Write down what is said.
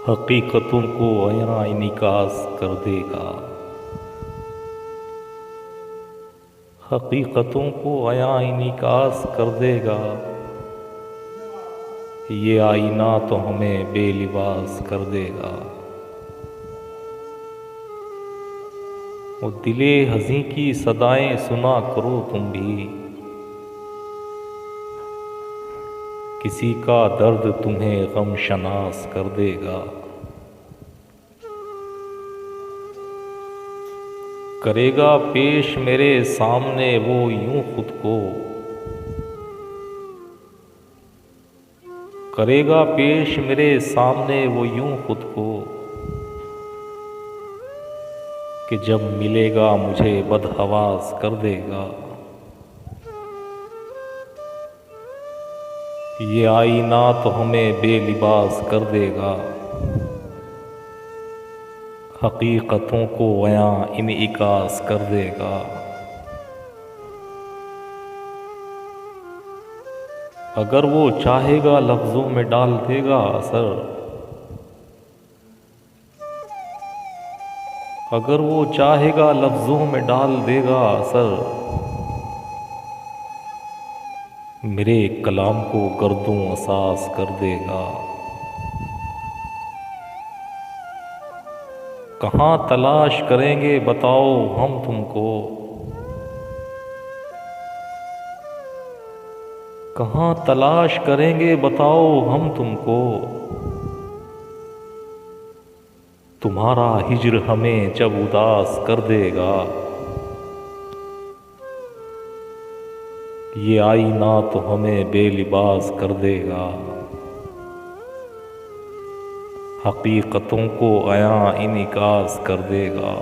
حقیقتوں کو عیاں انعکاس کر دے گا، حقیقتوں کو عیاں انعکاس کر دے گا، یہ آئینہ تو ہمیں بے لباس کر دے گا۔ وہ دل حزیں کی صدائیں سنا کرو تم بھی، کسی کا درد تمہیں غم شناس کر دے گا۔ کرے گا پیش میرے سامنے وہ یوں خود کو، کرے گا پیش میرے سامنے وہ یوں خود کو، کہ جب ملے گا مجھے بدحواس کر دے گا۔ یہ آئینہ تو ہمیں بے لباس کر دے گا، حقیقتوں کو عیاں انعکاس کر دے گا۔ اگر وہ چاہے گا لفظوں میں ڈال دے گا اثر، اگر وہ چاہے گا لفظوں میں ڈال دے گا اثر، میرے کلام کو گردوں اساس کر دے گا۔ کہاں تلاش کریں گے بتاؤ ہم تم کو، کہاں تلاش کریں گے بتاؤ ہم تم کو، تمہارا ہجر ہمیں جب اداس کر دے گا۔ یہ آئینہ تو ہمیں بے لباس کر دے گا، حقیقتوں کو عیاں انعکاس کر دے گا۔